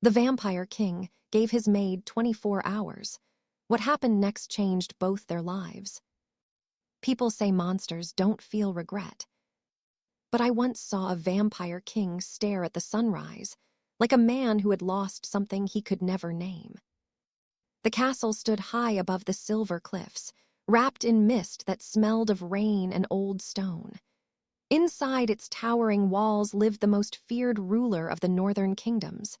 The vampire king gave his maid 24 hours. What happened next changed both their lives. People say monsters don't feel regret. But I once saw a vampire king stare at the sunrise, like a man who had lost something he could never name. The castle stood high above the silver cliffs, wrapped in mist that smelled of rain and old stone. Inside its towering walls lived the most feared ruler of the northern kingdoms,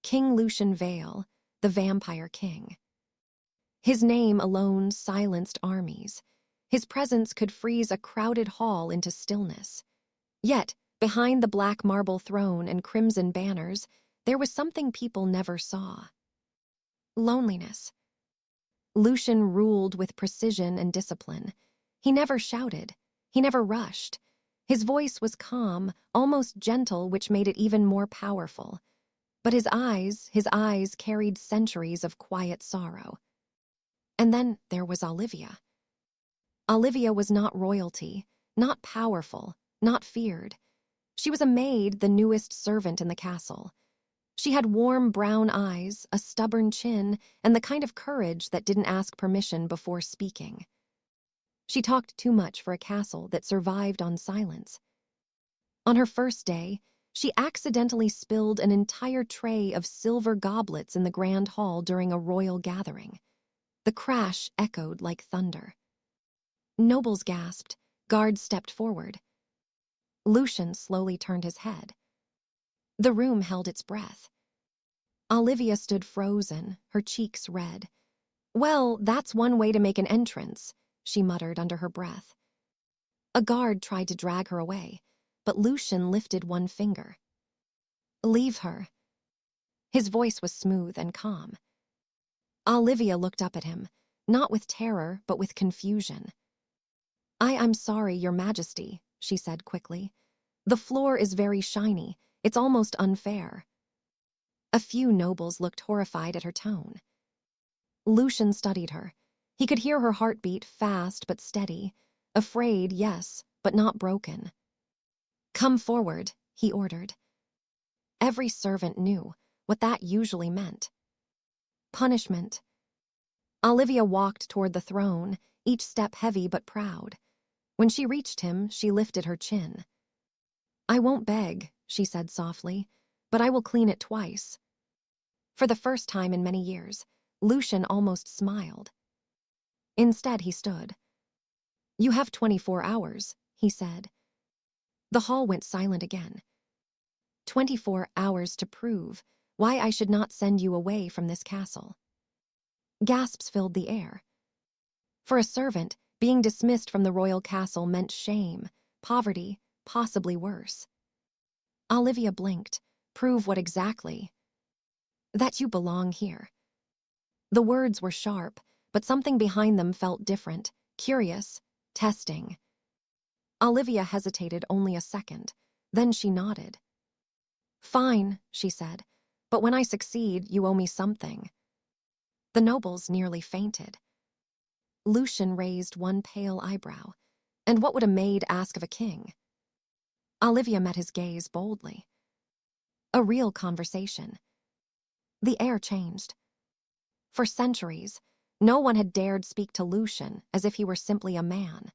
King Lucian Vale, the vampire king. His name alone silenced armies. His presence could freeze a crowded hall into stillness. Yet, behind the black marble throne and crimson banners, there was something people never saw. Loneliness. Lucian ruled with precision and discipline. He never shouted. He never rushed. His voice was calm, almost gentle, which made it even more powerful. But his eyes carried centuries of quiet sorrow. And then there was Olivia. Olivia was not royalty, not powerful, not feared. She was a maid, the newest servant in the castle. She had warm brown eyes, a stubborn chin, and the kind of courage that didn't ask permission before speaking. She talked too much for a castle that survived on silence. On her first day, she accidentally spilled an entire tray of silver goblets in the grand hall during a royal gathering. The crash echoed like thunder. Nobles gasped, guards stepped forward. Lucian slowly turned his head. The room held its breath. Olivia stood frozen, her cheeks red. "Well, that's one way to make an entrance," she muttered under her breath. A guard tried to drag her away, but Lucian lifted one finger. "Leave her." His voice was smooth and calm. Olivia looked up at him, not with terror, but with confusion. I'm sorry, Your Majesty," she said quickly. "The floor is very shiny. It's almost unfair." A few nobles looked horrified at her tone. Lucian studied her. He could hear her heartbeat, fast but steady. Afraid, yes, but not broken. "Come forward," he ordered. Every servant knew what that usually meant. Punishment. Olivia walked toward the throne, each step heavy but proud. When she reached him, she lifted her chin. "I won't beg," she said softly, "but I will clean it twice." For the first time in many years, Lucian almost smiled. Instead, he stood. "You have 24 hours," he said. The hall went silent again. 24 hours to prove why I should not send you away from this castle. Gasps filled the air. For a servant, being dismissed from the royal castle meant shame, poverty, possibly worse. Olivia blinked. "Prove what exactly?" "That you belong here." The words were sharp, but something behind them felt different, curious, testing. Olivia hesitated only a second, then she nodded. "Fine," she said, "but when I succeed, you owe me something." The nobles nearly fainted. Lucian raised one pale eyebrow. And what would a maid ask of a king? Olivia met his gaze boldly. A real conversation. The air changed. For centuries, no one had dared speak to Lucian as if he were simply a man.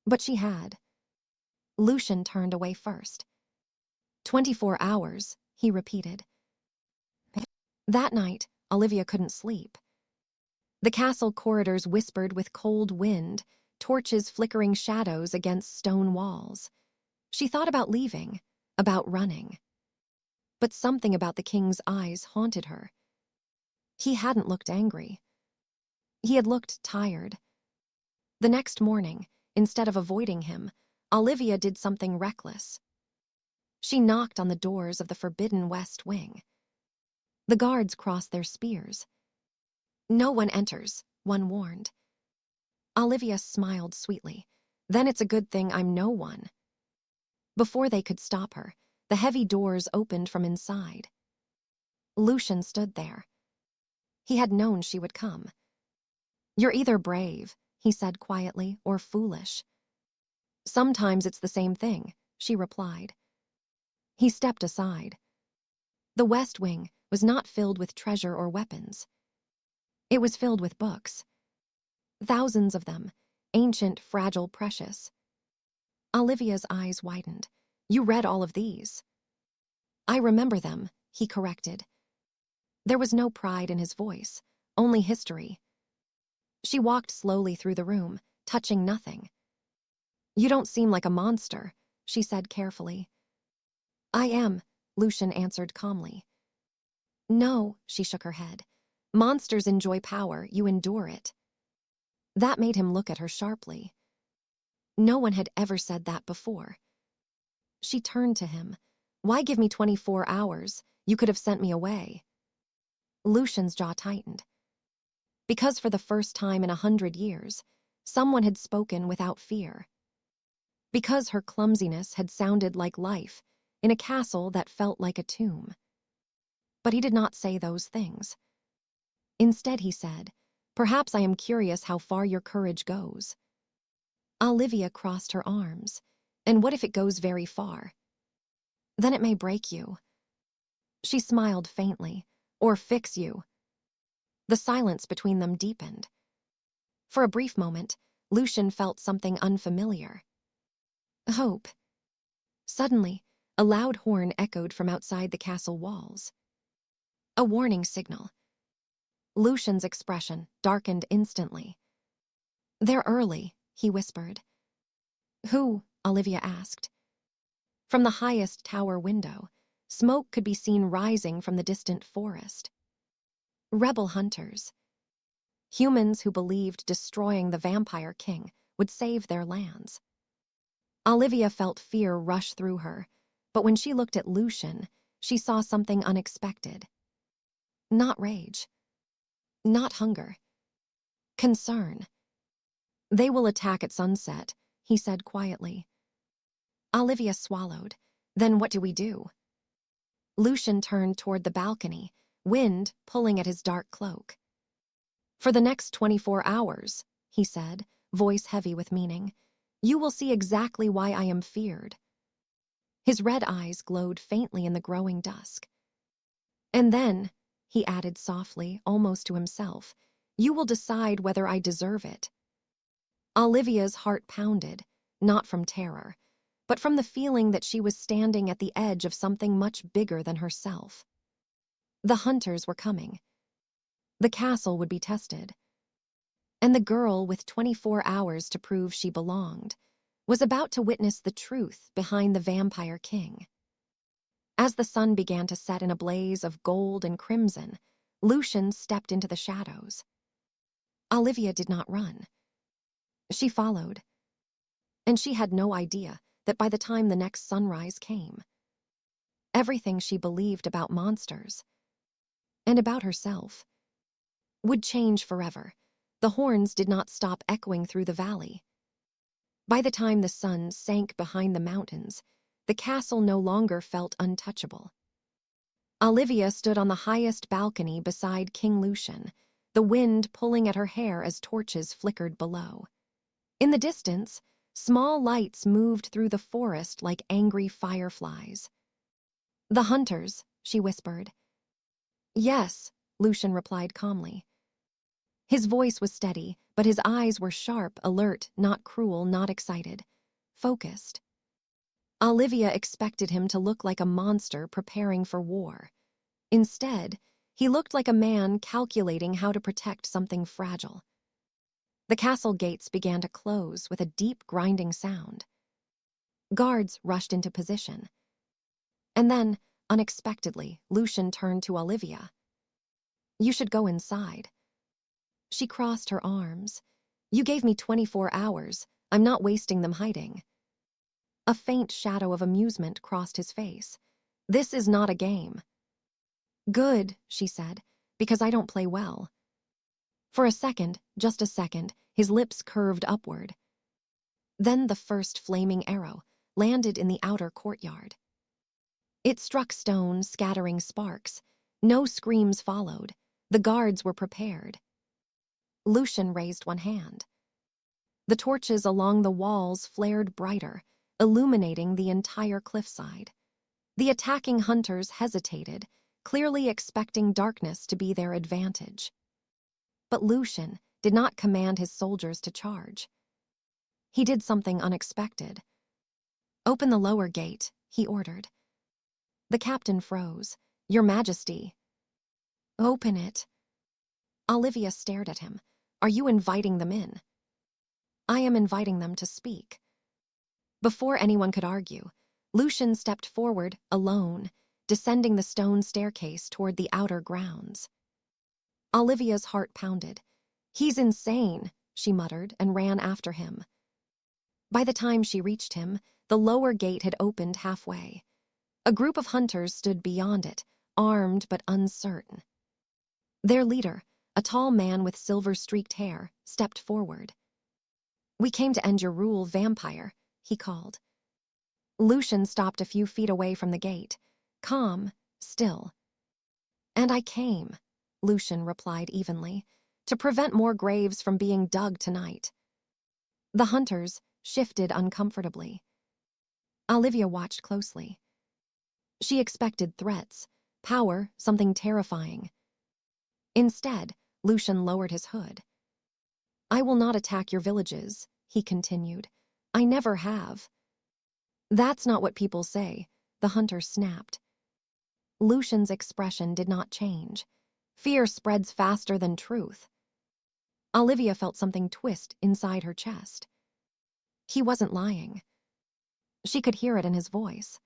But she had. Lucian turned away first. 24 hours, he repeated. That night, Olivia couldn't sleep. The castle corridors whispered with cold wind, torches flickering shadows against stone walls. She thought about leaving, about running. But something about the king's eyes haunted her. He hadn't looked angry. He had looked tired. The next morning, instead of avoiding him, Olivia did something reckless. She knocked on the doors of the forbidden West Wing. The guards crossed their spears. "No one enters," one warned. Olivia smiled sweetly. "Then it's a good thing I'm no one." Before they could stop her, the heavy doors opened from inside. Lucian stood there. He had known she would come. "You're either brave," he said quietly, "or foolish." "Sometimes it's the same thing," she replied. He stepped aside. The West Wing, was not filled with treasure or weapons. It was filled with books. Thousands of them, ancient, fragile, precious. Olivia's eyes widened. You read all of these. I remember them, he corrected. There was no pride in his voice, only history. She walked slowly through the room, touching nothing. You don't seem like a monster, she said carefully. I am, Lucian answered calmly. No, she shook her head. Monsters enjoy power, you endure it. That made him look at her sharply. No one had ever said that before. She turned to him. Why give me 24 hours? You could have sent me away. Lucian's jaw tightened. Because for the first time in 100 years, someone had spoken without fear. Because her clumsiness had sounded like life in a castle that felt like a tomb. But he did not say those things. Instead, he said, perhaps I am curious how far your courage goes. Olivia crossed her arms. And what if it goes very far? Then it may break you. She smiled faintly. Or fix you. The silence between them deepened. For a brief moment, Lucian felt something unfamiliar. Hope. Suddenly, a loud horn echoed from outside the castle walls. A warning signal. Lucian's expression darkened instantly. They're early, he whispered. Who? Olivia asked. From the highest tower window, smoke could be seen rising from the distant forest. Rebel hunters. Humans who believed destroying the vampire king would save their lands. Olivia felt fear rush through her, but when she looked at Lucian, she saw something unexpected. Not rage. Not hunger. Concern. They will attack at sunset, he said quietly. Olivia swallowed. Then what do we do? Lucian turned toward the balcony, wind pulling at his dark cloak. For the next 24 hours, he said, voice heavy with meaning, you will see exactly why I am feared. His red eyes glowed faintly in the growing dusk. And then, he added softly, almost to himself, you will decide whether I deserve it. Olivia's heart pounded, not from terror, but from the feeling that she was standing at the edge of something much bigger than herself. The hunters were coming. The castle would be tested. And the girl, with 24 hours to prove she belonged, was about to witness the truth behind the vampire king. As the sun began to set in a blaze of gold and crimson, Lucian stepped into the shadows. Olivia did not run. She followed. And she had no idea that by the time the next sunrise came, everything she believed about monsters, and about herself, would change forever. The horns did not stop echoing through the valley. By the time the sun sank behind the mountains, the castle no longer felt untouchable. Olivia stood on the highest balcony beside King Lucian, the wind pulling at her hair as torches flickered below. In the distance, small lights moved through the forest like angry fireflies. The hunters, she whispered. Yes, Lucian replied calmly. His voice was steady, but his eyes were sharp, alert, not cruel, not excited. Focused. Olivia expected him to look like a monster preparing for war. Instead, he looked like a man calculating how to protect something fragile. The castle gates began to close with a deep grinding sound. Guards rushed into position. And then, unexpectedly, Lucian turned to Olivia. You should go inside. She crossed her arms. You gave me 24 hours. I'm not wasting them hiding. A faint shadow of amusement crossed his face. This is not a game. Good, she said, because I don't play well. For a second, just a second, his lips curved upward. Then the first flaming arrow landed in the outer courtyard. It struck stone, scattering sparks. No screams followed. The guards were prepared. Lucian raised one hand. The torches along the walls flared brighter, illuminating the entire cliffside. The attacking hunters hesitated, clearly expecting darkness to be their advantage. But Lucian did not command his soldiers to charge. He did something unexpected. "Open the lower gate," he ordered. The captain froze. "Your Majesty." "Open it." Olivia stared at him. "Are you inviting them in?" "I am inviting them to speak." Before anyone could argue, Lucian stepped forward, alone, descending the stone staircase toward the outer grounds. Olivia's heart pounded. "He's insane," she muttered and ran after him. By the time she reached him, the lower gate had opened halfway. A group of hunters stood beyond it, armed but uncertain. Their leader, a tall man with silver-streaked hair, stepped forward. "We came to end your rule, vampire," he called. Lucian stopped a few feet away from the gate, calm, still. "And I came," Lucian replied evenly, "to prevent more graves from being dug tonight." The hunters shifted uncomfortably. Olivia watched closely. She expected threats, power, something terrifying. Instead, Lucian lowered his hood. "I will not attack your villages," he continued. "I never have." "That's not what people say," the hunter snapped. Lucian's expression did not change. Fear spreads faster than truth. Olivia felt something twist inside her chest. He wasn't lying. She could hear it in his voice.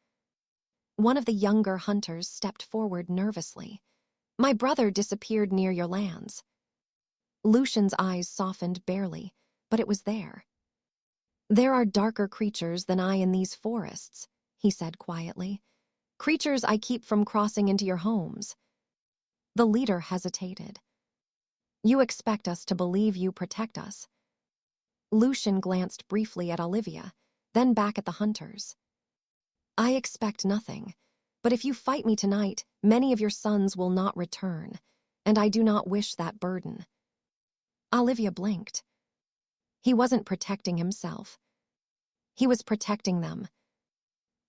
One of the younger hunters stepped forward nervously. "My brother disappeared near your lands." Lucian's eyes softened barely, but it was there. "There are darker creatures than I in these forests," he said quietly. "Creatures I keep from crossing into your homes." The leader hesitated. "You expect us to believe you protect us." Lucian glanced briefly at Olivia, then back at the hunters. "I expect nothing, but if you fight me tonight, many of your sons will not return, and I do not wish that burden." Olivia blinked. He wasn't protecting himself. He was protecting them.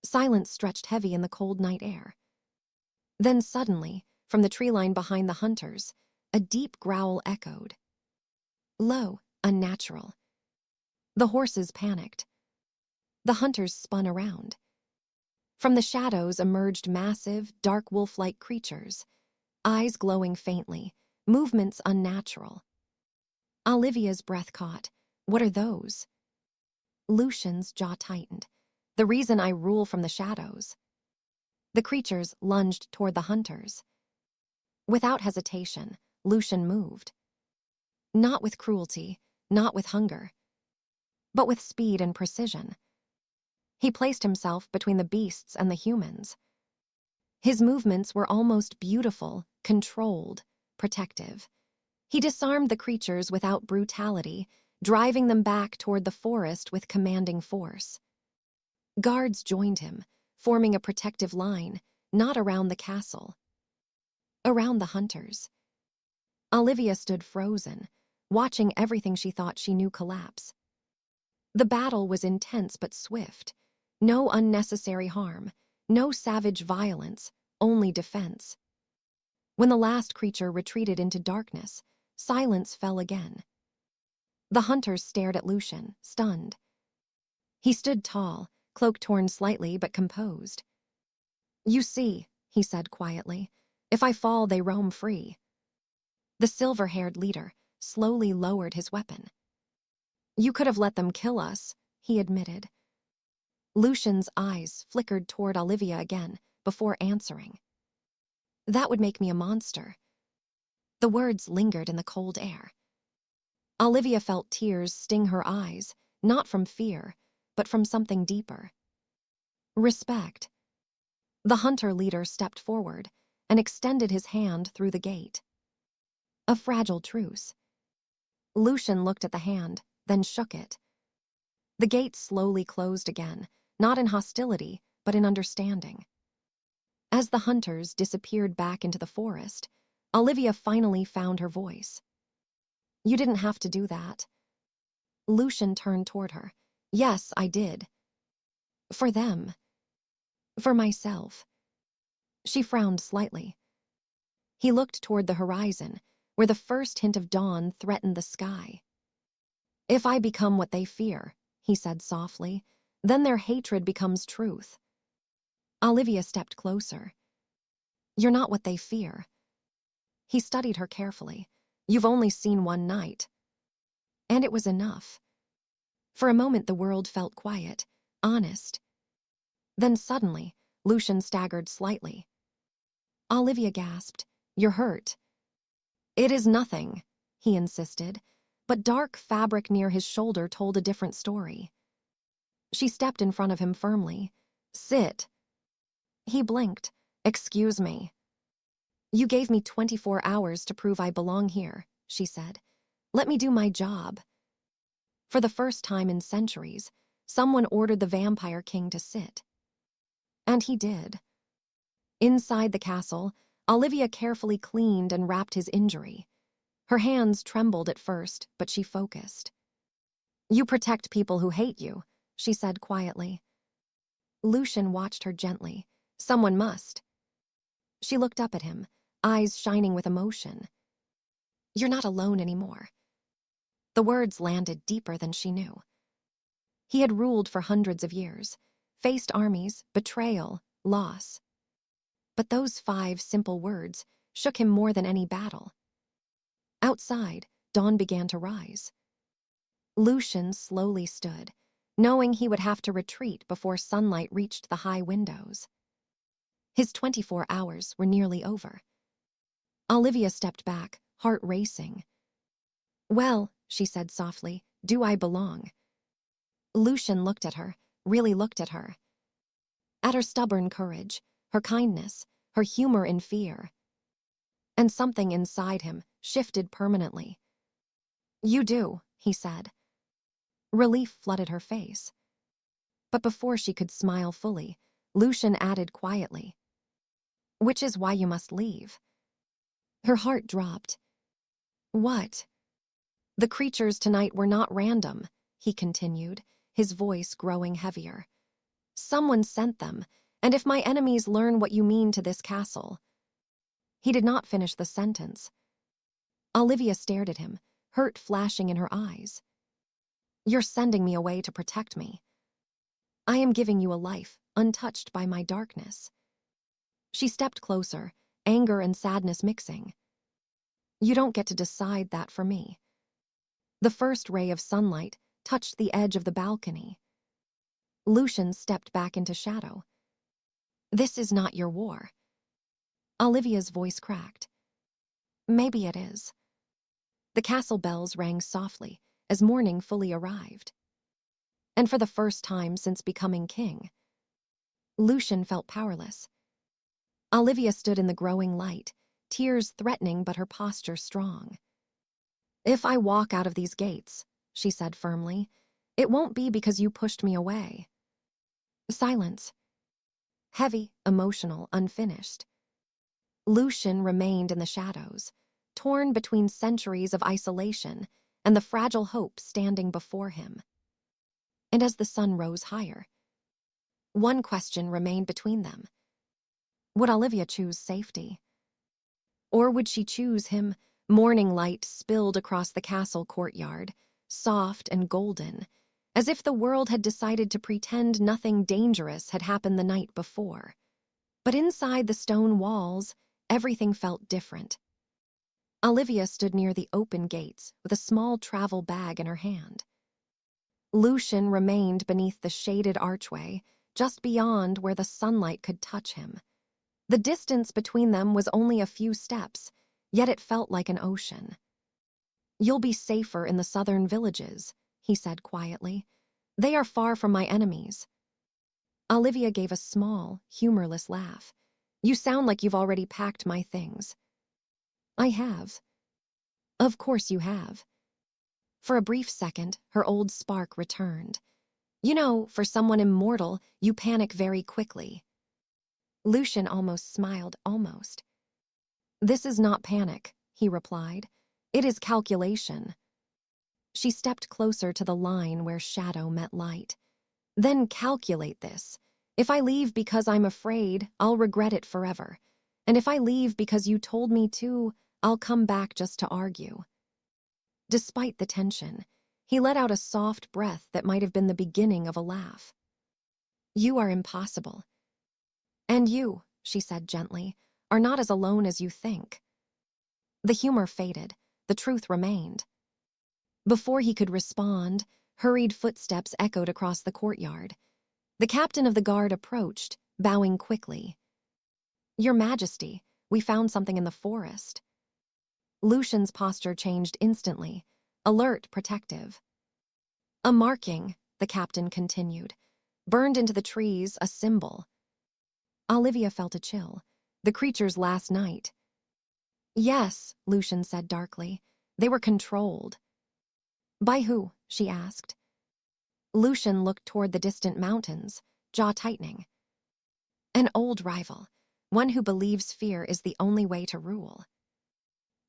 Silence stretched heavy in the cold night air. Then suddenly, from the tree line behind the hunters, a deep growl echoed. Low, unnatural. The horses panicked. The hunters spun around. From the shadows emerged massive, dark wolf-like creatures, eyes glowing faintly, movements unnatural. Olivia's breath caught. "What are those?" Lucian's jaw tightened. "The reason I rule from the shadows." The creatures lunged toward the hunters. Without hesitation, Lucian moved. Not with cruelty, not with hunger, but with speed and precision. He placed himself between the beasts and the humans. His movements were almost beautiful, controlled, protective. He disarmed the creatures without brutality, driving them back toward the forest with commanding force. Guards joined him, forming a protective line, not around the castle, around the hunters. Olivia stood frozen, watching everything she thought she knew collapse. The battle was intense but swift. No unnecessary harm, no savage violence, only defense. When the last creature retreated into darkness, silence fell again. The hunters stared at Lucian, stunned. He stood tall, cloak torn slightly but composed. "You see," he said quietly, "if I fall, they roam free." The silver-haired leader slowly lowered his weapon. "You could have let them kill us," he admitted. Lucian's eyes flickered toward Olivia again, before answering. "That would make me a monster." The words lingered in the cold air. Olivia felt tears sting her eyes, not from fear, but from something deeper. Respect. The hunter leader stepped forward and extended his hand through the gate. A fragile truce. Lucian looked at the hand, then shook it. The gate slowly closed again, not in hostility, but in understanding. As the hunters disappeared back into the forest, Olivia finally found her voice. "You didn't have to do that." Lucian turned toward her. "Yes, I did. For them. For myself." She frowned slightly. He looked toward the horizon, where the first hint of dawn threatened the sky. "If I become what they fear," he said softly, "then their hatred becomes truth." Olivia stepped closer. "You're not what they fear." He studied her carefully. "You've only seen one night." And it was enough. For a moment the world felt quiet, honest. Then suddenly, Lucian staggered slightly. Olivia gasped. "You're hurt." "It is nothing," he insisted, but dark fabric near his shoulder told a different story. She stepped in front of him firmly. "Sit." He blinked. "Excuse me." "You gave me 24 hours to prove I belong here," she said. "Let me do my job." For the first time in centuries, someone ordered the Vampire King to sit. And he did. Inside the castle, Olivia carefully cleaned and wrapped his injury. Her hands trembled at first, but she focused. "You protect people who hate you," she said quietly. Lucian watched her gently. "Someone must." She looked up at him, eyes shining with emotion. "You're not alone anymore." The words landed deeper than she knew. He had ruled for hundreds of years, faced armies, betrayal, loss. But those 5 simple words shook him more than any battle. Outside, dawn began to rise. Lucian slowly stood, knowing he would have to retreat before sunlight reached the high windows. His 24 hours were nearly over. Olivia stepped back, heart racing. "Well," she said softly, "do I belong?" Lucian looked at her, really looked at her. At her stubborn courage, her kindness, her humor in fear. And something inside him shifted permanently. "You do," he said. Relief flooded her face. But before she could smile fully, Lucian added quietly, "Which is why you must leave." Her heart dropped. "What?" "The creatures tonight were not random," he continued, his voice growing heavier. "Someone sent them, and if my enemies learn what you mean to this castle—" He did not finish the sentence. Olivia stared at him, hurt flashing in her eyes. "You're sending me away to protect me. I am giving you a life untouched by my darkness." She stepped closer, anger and sadness mixing. "You don't get to decide that for me." The first ray of sunlight touched the edge of the balcony. Lucian stepped back into shadow. "This is not your war." Olivia's voice cracked. "Maybe it is." The castle bells rang softly as morning fully arrived. And for the first time since becoming king, Lucian felt powerless. Olivia stood in the growing light, tears threatening but her posture strong. "If I walk out of these gates," she said firmly, "it won't be because you pushed me away." Silence. Heavy, emotional, unfinished. Lucian remained in the shadows, torn between centuries of isolation and the fragile hope standing before him. And as the sun rose higher, one question remained between them. Would Olivia choose safety? Or would she choose him? Morning light spilled across the castle courtyard, soft and golden, as if the world had decided to pretend nothing dangerous had happened the night before. But inside the stone walls, everything felt different. Olivia stood near the open gates with a small travel bag in her hand. Lucian remained beneath the shaded archway, just beyond where the sunlight could touch him. The distance between them was only a few steps, yet it felt like an ocean. "You'll be safer in the southern villages," he said quietly. "They are far from my enemies." Olivia gave a small, humorless laugh. "You sound like you've already packed my things." "I have." "Of course you have." For a brief second, her old spark returned. "You know, for someone immortal, you panic very quickly." Lucian almost smiled, almost. "This is not panic," he replied. "It is calculation." She stepped closer to the line where shadow met light. "Then calculate this. If I leave because I'm afraid, I'll regret it forever. And if I leave because you told me to, I'll come back just to argue. Despite the tension, he let out a soft breath that might have been the beginning of a laugh. You are impossible. And you, she said gently, are not as alone as you think. The humor faded. The truth remained. Before he could respond, hurried footsteps echoed across the courtyard. The captain of the guard approached, bowing quickly. Your Majesty, we found something in the forest. Lucian's posture changed instantly, alert, protective. A marking, the captain continued, burned into the trees, a symbol. Olivia felt a chill. The creature's last night. Yes, Lucian said darkly. They were controlled. By who? She asked. Lucian looked toward the distant mountains, jaw tightening. An old rival, one who believes fear is the only way to rule.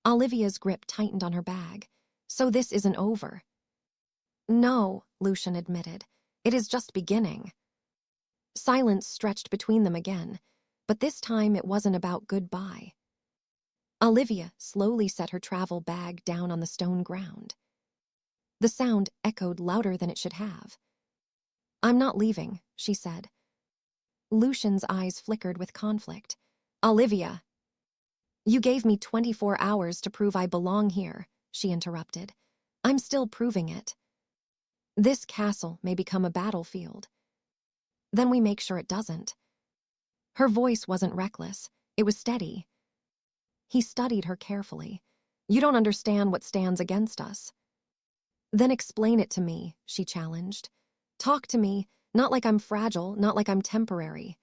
Olivia's grip tightened on her bag. So this isn't over. No, Lucian admitted. It is just beginning. Silence stretched between them again, but this time it wasn't about goodbye. Olivia slowly set her travel bag down on the stone ground. The sound echoed louder than it should have. I'm not leaving, she said. Lucian's eyes flickered with conflict. Olivia! You gave me 24 hours to prove I belong here, she interrupted. I'm still proving it. This castle may become a battlefield. Then we make sure it doesn't. Her voice wasn't reckless. It was steady. He studied her carefully. You don't understand what stands against us. Then explain it to me, she challenged. Talk to me, not like I'm fragile, not like I'm temporary.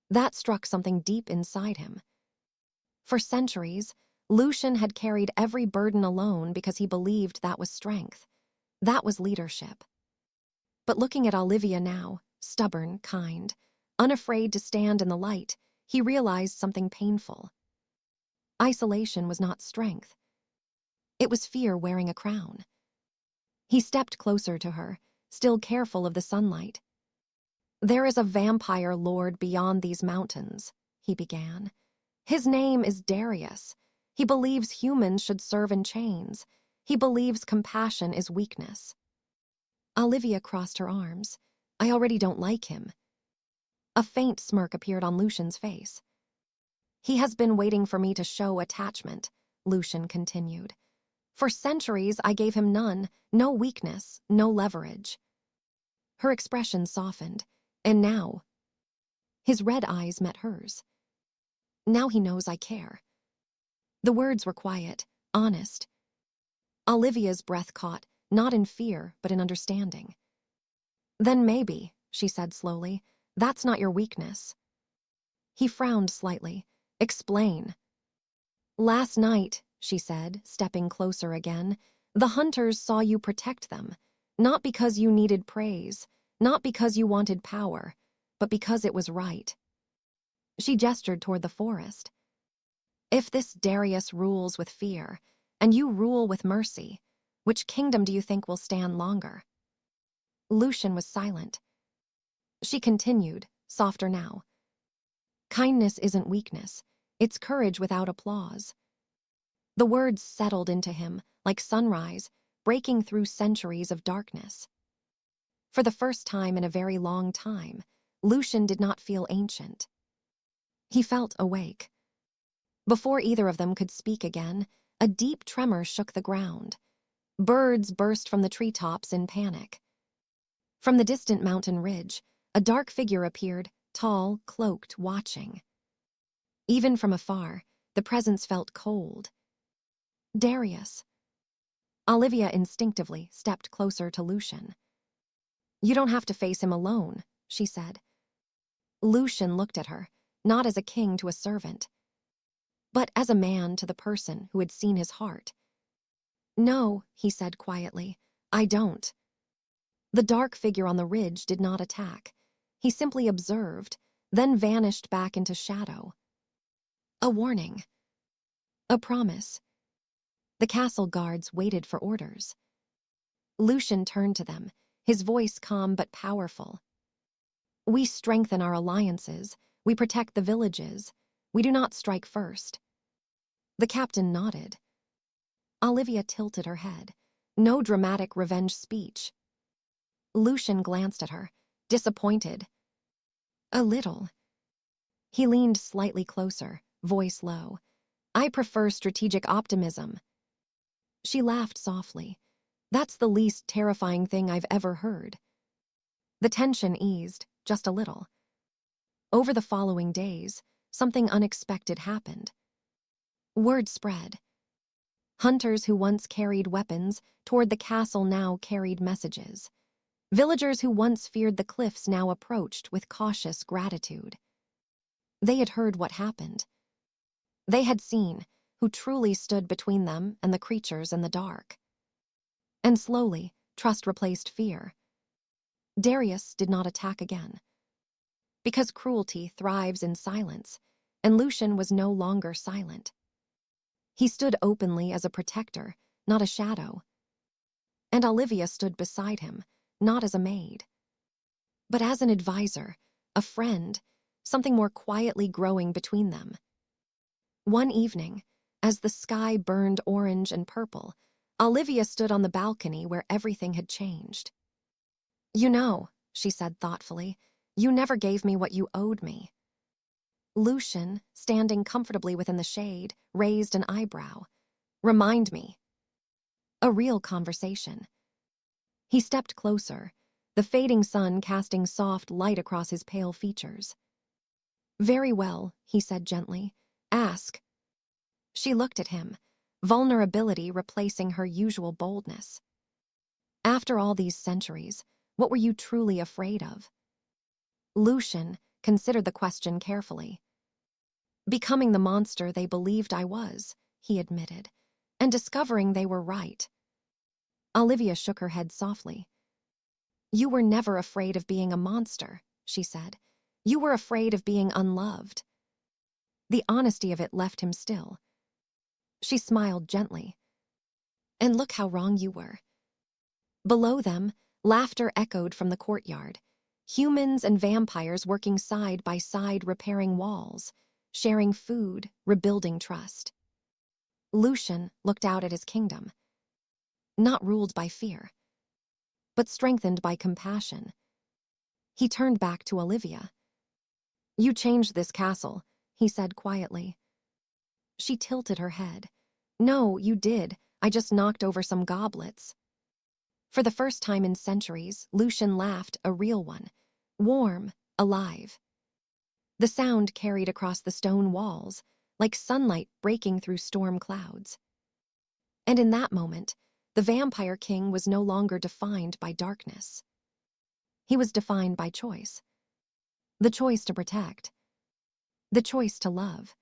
That struck something deep inside him. For centuries, Lucian had carried every burden alone because he believed that was strength. That was leadership. But looking at Olivia now, stubborn, kind, unafraid to stand in the light, he realized something painful. Isolation was not strength. It was fear wearing a crown. He stepped closer to her, still careful of the sunlight. There is a vampire lord beyond these mountains, he began. His name is Darius. He believes humans should serve in chains. He believes compassion is weakness. Olivia crossed her arms. I already don't like him. A faint smirk appeared on Lucian's face. He has been waiting for me to show attachment, Lucian continued. For centuries, I gave him none, no weakness, no leverage. Her expression softened, and now, his red eyes met hers. Now he knows I care. The words were quiet, honest. Olivia's breath caught, not in fear, but in understanding. Then maybe, she said slowly, that's not your weakness. He frowned slightly. Explain. Last night, she said, stepping closer again, the hunters saw you protect them, not because you needed praise, not because you wanted power, but because it was right. She gestured toward the forest. If this Darius rules with fear, and you rule with mercy, which kingdom do you think will stand longer? Lucian was silent. She continued, softer now. Kindness isn't weakness. It's courage without applause. The words settled into him, like sunrise, breaking through centuries of darkness. For the first time in a very long time, Lucian did not feel ancient. He felt awake. Before either of them could speak again, a deep tremor shook the ground. Birds burst from the treetops in panic. From the distant mountain ridge, a dark figure appeared, tall, cloaked, watching. Even from afar, the presence felt cold. Darius. Olivia instinctively stepped closer to Lucian. You don't have to face him alone, she said. Lucian looked at her, not as a king to a servant, but as a man to the person who had seen his heart. No, he said quietly, I don't. The dark figure on the ridge did not attack. He simply observed, then vanished back into shadow. A warning. A promise. The castle guards waited for orders. Lucian turned to them, his voice calm but powerful. We strengthen our alliances. We protect the villages. We do not strike first. The captain nodded. Olivia tilted her head. No dramatic revenge speech. Lucian glanced at her, disappointed. A little. He leaned slightly closer, voice low. I prefer strategic optimism. She laughed softly. That's the least terrifying thing I've ever heard. The tension eased, just a little. Over the following days, something unexpected happened. Word spread. Hunters who once carried weapons toward the castle now carried messages. Villagers who once feared the cliffs now approached with cautious gratitude. They had heard what happened. They had seen who truly stood between them and the creatures in the dark. And slowly, trust replaced fear. Darius did not attack again. Because cruelty thrives in silence, and Lucian was no longer silent. He stood openly as a protector, not a shadow. And Olivia stood beside him, not as a maid, but as an advisor, a friend, something more quietly growing between them. One evening, as the sky burned orange and purple, Olivia stood on the balcony where everything had changed. You know, she said thoughtfully, you never gave me what you owed me. Lucian, standing comfortably within the shade, raised an eyebrow. Remind me. A real conversation. He stepped closer, the fading sun casting soft light across his pale features. Very well, he said gently. Ask. She looked at him, vulnerability replacing her usual boldness. After all these centuries, what were you truly afraid of? Lucian considered the question carefully. Becoming the monster they believed I was, he admitted, and discovering they were right. Olivia shook her head softly. You were never afraid of being a monster, she said. You were afraid of being unloved. The honesty of it left him still. She smiled gently. And look how wrong you were. Below them, laughter echoed from the courtyard. Humans and vampires working side by side repairing walls, sharing food, rebuilding trust. Lucian looked out at his kingdom. Not ruled by fear, but strengthened by compassion. He turned back to Olivia. You changed this castle, he said quietly. She tilted her head. No, you did. I just knocked over some goblets. For the first time in centuries, Lucian laughed, a real one. Warm, alive. The sound carried across the stone walls, like sunlight breaking through storm clouds. And in that moment, the vampire king was no longer defined by darkness. He was defined by choice. The choice to protect. The choice to love.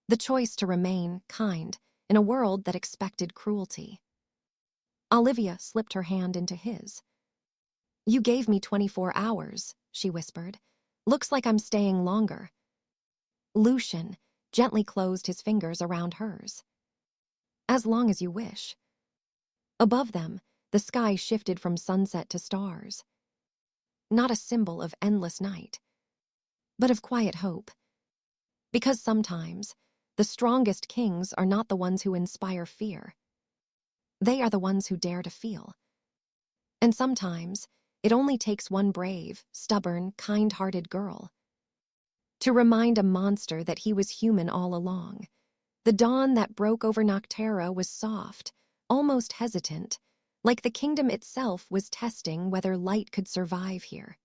The choice to remain kind in a world that expected cruelty. Olivia slipped her hand into his. You gave me 24 hours, she whispered. Looks like I'm staying longer. Lucian gently closed his fingers around hers. As long as you wish. Above them, the sky shifted from sunset to stars. Not a symbol of endless night, but of quiet hope. Because sometimes, the strongest kings are not the ones who inspire fear. They are the ones who dare to feel. And sometimes, it only takes one brave, stubborn, kind-hearted girl to remind a monster that he was human all along. The dawn that broke over Noctara was soft, almost hesitant, like the kingdom itself was testing whether light could survive here.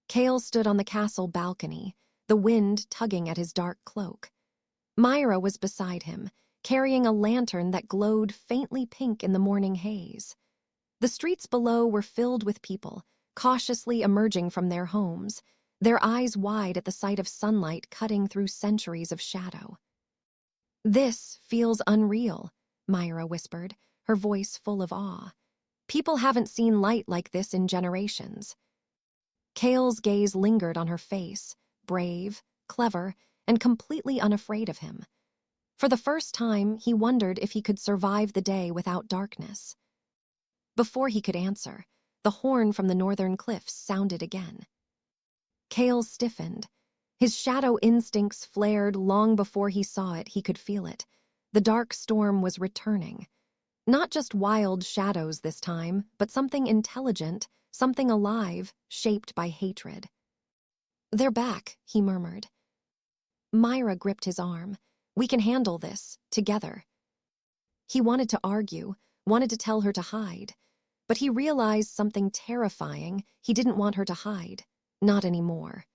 Kael stood on the castle balcony, the wind tugging at his dark cloak. Mira was beside him, carrying a lantern that glowed faintly pink in the morning haze. The streets below were filled with people, cautiously emerging from their homes, their eyes wide at the sight of sunlight cutting through centuries of shadow. This feels unreal, Mira whispered, her voice full of awe. People haven't seen light like this in generations. Kael's gaze lingered on her face, brave, clever, and completely unafraid of him. For the first time, he wondered if he could survive the day without darkness. Before he could answer, the horn from the northern cliffs sounded again. Kael stiffened. His shadow instincts flared long before he saw it. He could feel it. The dark storm was returning. Not just wild shadows this time, but something intelligent, something alive, shaped by hatred. "They're back," he murmured. Mira gripped his arm. "We can handle this, together." He wanted to argue, wanted to tell her to hide. But he realized something terrifying. He didn't want her to hide. Not anymore.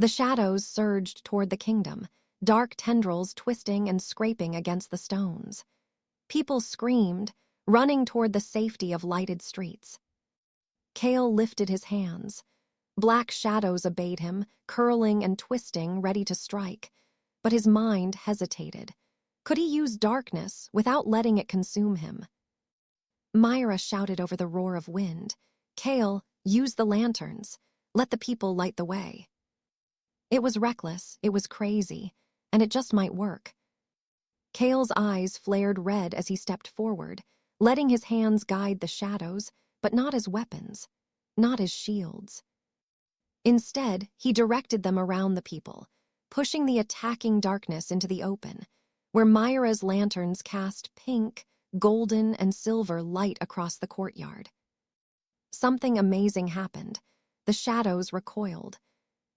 The shadows surged toward the kingdom, dark tendrils twisting and scraping against the stones. People screamed, running toward the safety of lighted streets. Kael lifted his hands. Black shadows obeyed him, curling and twisting, ready to strike. But his mind hesitated. Could he use darkness without letting it consume him? Mira shouted over the roar of wind. "Kael, use the lanterns. Let the people light the way." It was reckless, it was crazy, and it just might work. Kael's eyes flared red as he stepped forward, letting his hands guide the shadows, but not as weapons, not as shields. Instead, he directed them around the people, pushing the attacking darkness into the open, where Mira's lanterns cast pink, golden, and silver light across the courtyard. Something amazing happened. The shadows recoiled.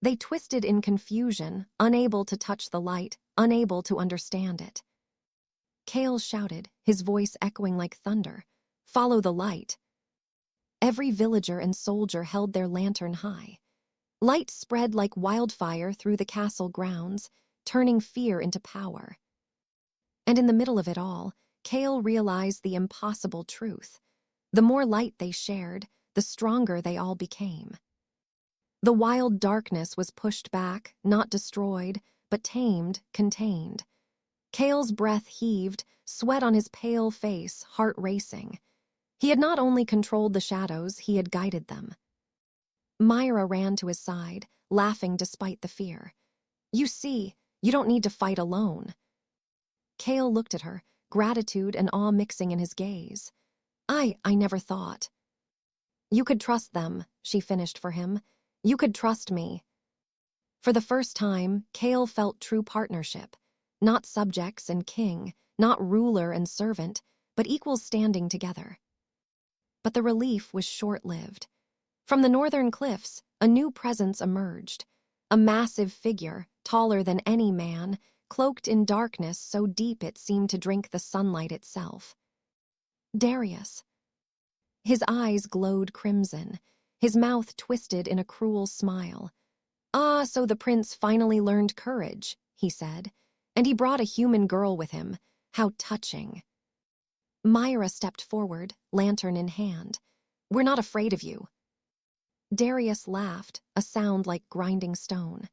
They twisted in confusion, unable to touch the light, unable to understand it. Kael shouted, his voice echoing like thunder, "Follow the light." Every villager and soldier held their lantern high. Light spread like wildfire through the castle grounds, turning fear into power. And in the middle of it all, Kael realized the impossible truth. The more light they shared, the stronger they all became. The wild darkness was pushed back, not destroyed, but tamed, contained. Kael's breath heaved, sweat on his pale face, heart racing. He had not only controlled the shadows, he had guided them. Mira ran to his side, laughing despite the fear. "You see, you don't need to fight alone." Kael looked at her, gratitude and awe mixing in his gaze. I never thought." "You could trust them," she finished for him. "You could trust me." For the first time, Kael felt true partnership. Not subjects and king, not ruler and servant, but equals standing together. But the relief was short-lived. From the northern cliffs, a new presence emerged. A massive figure, taller than any man, cloaked in darkness so deep it seemed to drink the sunlight itself. Darius. His eyes glowed crimson, his mouth twisted in a cruel smile. "Ah, so the prince finally learned courage," he said, "and he brought a human girl with him. How touching." Mira stepped forward, lantern in hand. "We're not afraid of you." Darius laughed, a sound like grinding stone.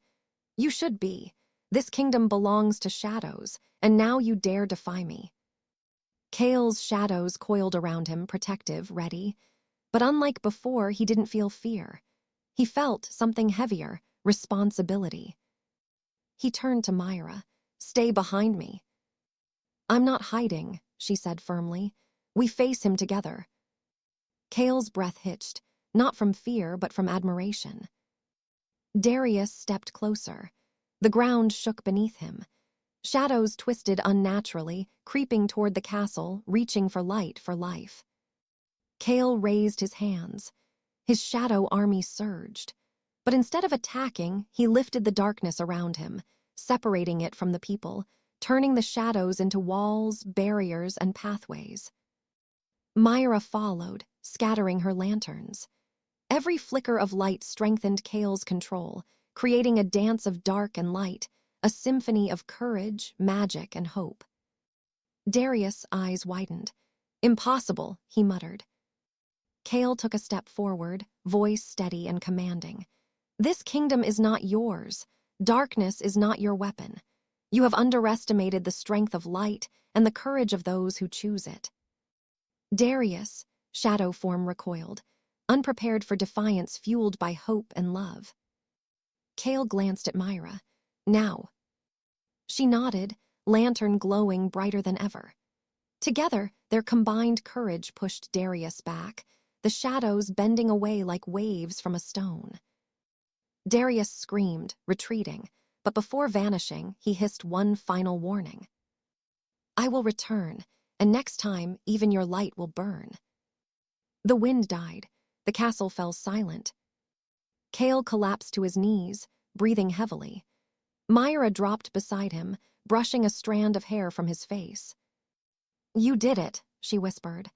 "You should be. This kingdom belongs to shadows, and now you dare defy me." Kael's shadows coiled around him, protective, ready. But unlike before, he didn't feel fear. He felt something heavier, responsibility. He turned to Mira. "Stay behind me." "I'm not hiding," she said firmly. "We face him together." Kael's breath hitched, not from fear, but from admiration. Darius stepped closer. The ground shook beneath him. Shadows twisted unnaturally, creeping toward the castle, reaching for light, for life. Kael raised his hands. His shadow army surged. But instead of attacking, he lifted the darkness around him, separating it from the people, turning the shadows into walls, barriers, and pathways. Mira followed, scattering her lanterns. Every flicker of light strengthened Kael's control, creating a dance of dark and light, a symphony of courage, magic, and hope. Darius' eyes widened. "Impossible," he muttered. Kael took a step forward, voice steady and commanding. "This kingdom is not yours. Darkness is not your weapon. You have underestimated the strength of light and the courage of those who choose it." Darius, shadow form recoiled, unprepared for defiance fueled by hope and love. Kael glanced at Mira. "Now." She nodded, lantern glowing brighter than ever. Together, their combined courage pushed Darius back, the shadows bending away like waves from a stone. Darius screamed, retreating, but before vanishing, he hissed one final warning. I will return, and next time, even your light will burn. The wind died. The castle fell silent. Kael collapsed to his knees, breathing heavily. Mira dropped beside him, brushing a strand of hair from his face. You did it, she whispered.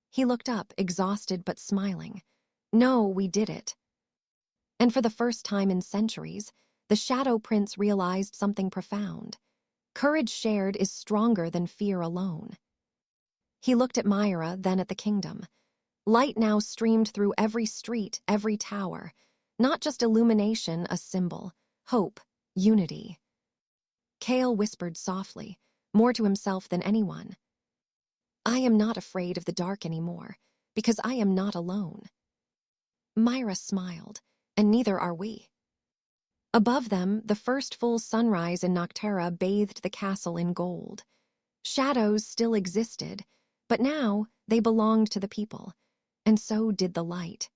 He looked up, exhausted but smiling. No, we did it. And for the first time in centuries, the Shadow Prince realized something profound. Courage shared is stronger than fear alone. He looked at Mira, then at the kingdom. Light now streamed through every street, every tower. Not just illumination, a symbol. Hope, unity. Kael whispered softly, more to himself than anyone. I am not afraid of the dark anymore, because I am not alone. Mira smiled, and neither are we. Above them, the first full sunrise in Noctara bathed the castle in gold. Shadows still existed, but now they belonged to the people, and so did the light.